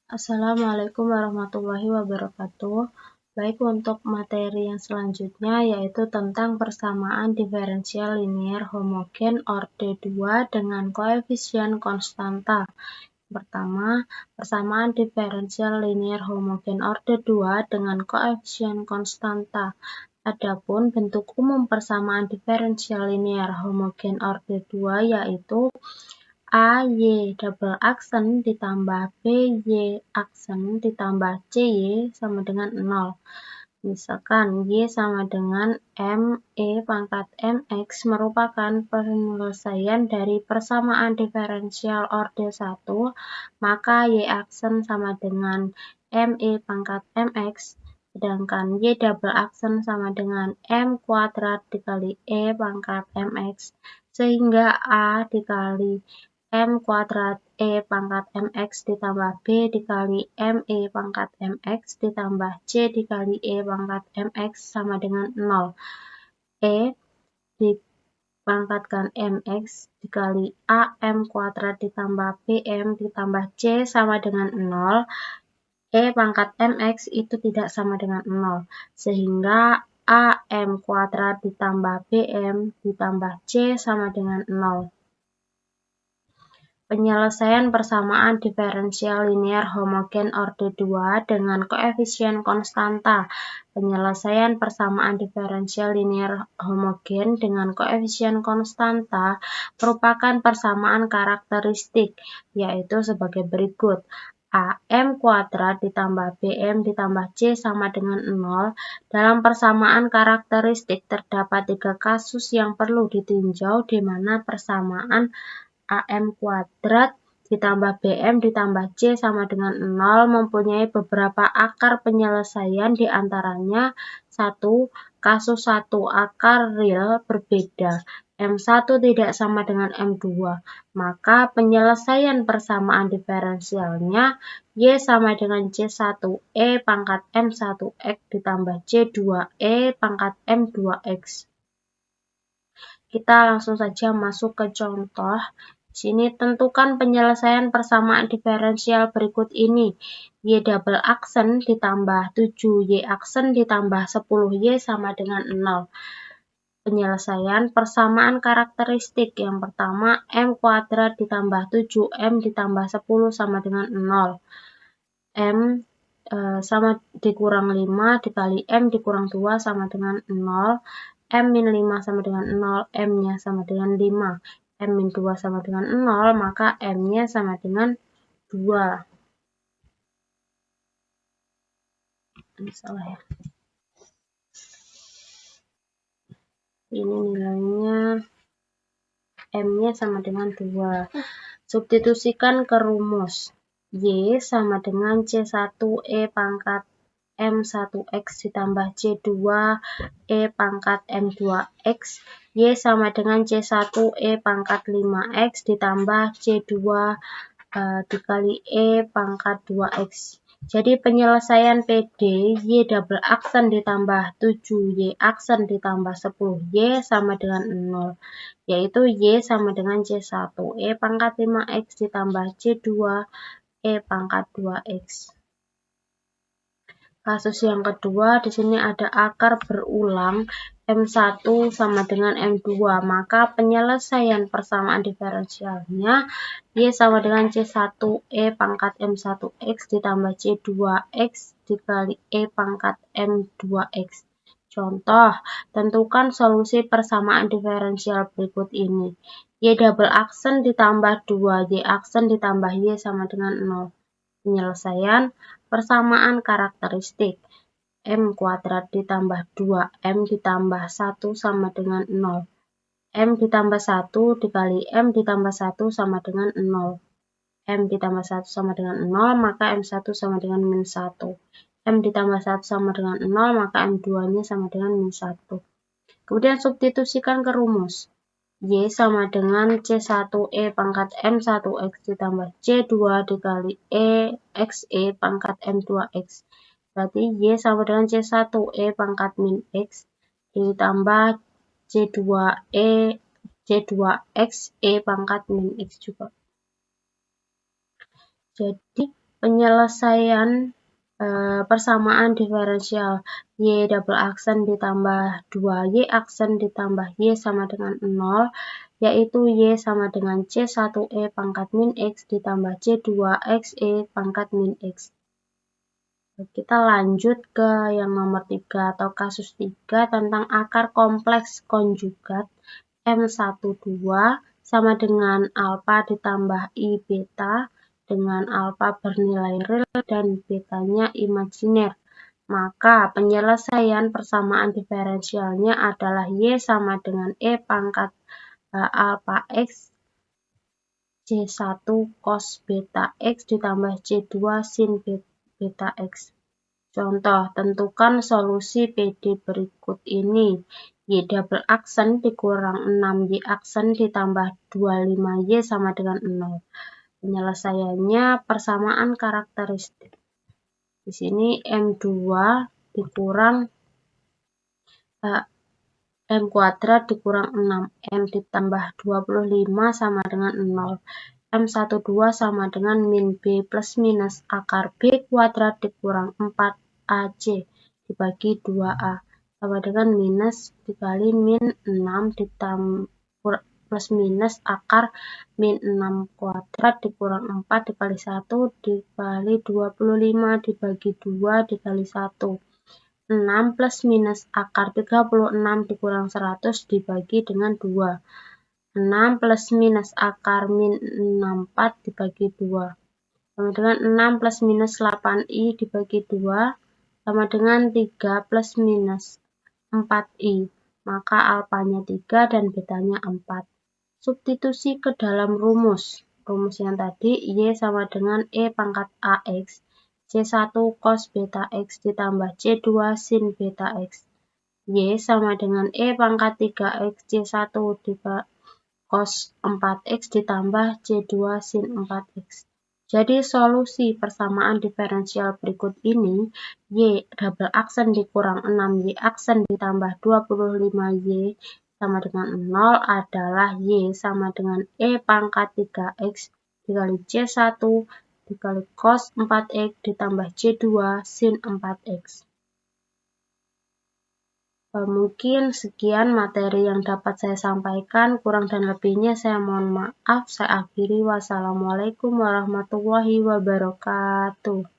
Assalamualaikum warahmatullahi wabarakatuh. Baik, untuk materi yang selanjutnya yaitu tentang persamaan diferensial linier homogen orde 2 dengan koefisien konstanta. Pertama, persamaan diferensial linier homogen orde 2 dengan koefisien konstanta. Adapun bentuk umum persamaan diferensial linier homogen orde 2 yaitu AY double aksen ditambah BY aksen ditambah CY sama dengan 0. Misalkan Y sama dengan ME pangkat MX merupakan penyelesaian dari persamaan diferensial orde 1, maka Y aksen sama dengan ME pangkat MX, sedangkan Y double aksen sama dengan M kuadrat dikali E pangkat MX, sehingga A dikali M kuadrat E pangkat MX ditambah B dikali ME pangkat MX ditambah C dikali E pangkat MX sama dengan 0. E dipangkatkan MX dikali AM kuadrat ditambah BM ditambah C sama dengan 0. E pangkat MX itu tidak sama dengan 0. Sehingga AM kuadrat ditambah BM ditambah C sama dengan 0. Penyelesaian persamaan diferensial linier homogen orde 2 dengan koefisien konstanta. Penyelesaian persamaan diferensial linier homogen dengan koefisien konstanta merupakan persamaan karakteristik, yaitu sebagai berikut. AM kuadrat ditambah BM ditambah C sama dengan 0. Dalam persamaan karakteristik terdapat 3 kasus yang perlu ditinjau, di mana persamaan AM kuadrat ditambah BM ditambah C sama dengan 0 mempunyai beberapa akar penyelesaian, diantaranya 1. Kasus 1 akar real berbeda, M1 tidak sama dengan M2, maka penyelesaian persamaan diferensialnya Y sama dengan C1E pangkat M1X ditambah C2E pangkat M2X. Kita langsung saja masuk ke contoh. Sini tentukan penyelesaian persamaan diferensial berikut ini. Y double aksen ditambah 7Y aksen ditambah 10Y sama dengan 0. Penyelesaian persamaan karakteristik yang pertama, M kuadrat ditambah 7M ditambah 10 sama dengan 0. M sama dikurang 5 dikali M dikurang 2 sama dengan 0. M-5 sama dengan 0, M-nya sama dengan 5. M-2 sama dengan 0, maka M-nya sama dengan 2. Ini salah ya. Ini nilainya M-nya sama dengan 2. Substitusikan ke rumus. Y sama dengan C1E pangkat M1X ditambah C2E pangkat M2X. Y sama dengan C1E pangkat 5X ditambah C2 dikali E pangkat 2X. Jadi penyelesaian PD Y double aksen ditambah 7Y aksen ditambah 10Y sama dengan 0. Yaitu Y sama dengan C1E pangkat 5X ditambah C2E pangkat 2X. Kasus yang kedua, di sini ada akar berulang M1 sama dengan M2, maka penyelesaian persamaan diferensialnya Y sama dengan C1E pangkat M1X ditambah C2X dikali E pangkat M2X. Contoh, tentukan solusi persamaan diferensial berikut ini. Y double aksen ditambah 2Y aksen ditambah Y sama dengan 0. Penyelesaian persamaan karakteristik. M kuadrat ditambah 2M ditambah 1 sama dengan 0. M ditambah 1 dikali M ditambah 1 sama dengan 0. M ditambah 1 sama dengan 0, maka M1 sama dengan min 1. M ditambah 1 sama dengan 0, maka M2-nya sama dengan min 1. Kemudian substitusikan ke rumus. Y sama dengan C1E pangkat M1X ditambah C2 dikali XE pangkat M2X. Berarti Y sama dengan C1E pangkat min X ditambah C2XE pangkat min X juga. Jadi Penyelesaian persamaan diferensial Y double aksen ditambah 2Y aksen ditambah Y sama dengan 0, yaitu Y sama dengan C1E pangkat min X ditambah C2XE pangkat min X. Kita lanjut ke yang nomor 3 atau kasus 3 tentang akar kompleks konjugat M12 sama dengan alfa ditambah I beta dengan alfa bernilai real dan betanya imajiner. Maka penyelesaian persamaan diferensialnya adalah Y sama dengan E pangkat alfa X C1 cos beta X ditambah C2 sin beta X. Contoh, tentukan solusi PD berikut ini. Y double aksen dikurang 6Y aksen ditambah 25Y sama dengan 0. Penyelesaiannya persamaan karakteristik. Di sini M2 dikurang M kuadrat dikurang 6M ditambah 25 sama dengan 0. M12 sama dengan min B plus minus akar B kuadrat dikurang 4AC dibagi 2A sama dengan minus dikali min 6 ditambah plus minus akar min 6 kuadrat dikurang 4 dikali 1 dikali 25 dibagi 2 dikali 1. 6 plus minus akar 36 dikurang 100 dibagi dengan 2. 6 plus minus akar min 64 dibagi 2. Sama dengan 6 plus minus 8i dibagi 2 sama dengan 3 plus minus 4i. Maka alfanya 3 dan betanya 4. Substitusi ke dalam rumus. Rumus yang tadi Y sama dengan E pangkat AX C1 cos beta X ditambah C2 sin beta X. Y sama dengan E pangkat 3X C1 cos 4X ditambah C2 sin 4X. Jadi solusi persamaan diferensial berikut ini, Y double aksen dikurang 6Y aksen ditambah 25Y sama dengan 0 adalah Y sama dengan E pangkat 3X dikali C1 dikali cos 4X ditambah C2 sin 4X. Mungkin sekian materi yang dapat saya sampaikan, kurang dan lebihnya saya mohon maaf. Saya akhiri, wassalamualaikum warahmatullahi wabarakatuh.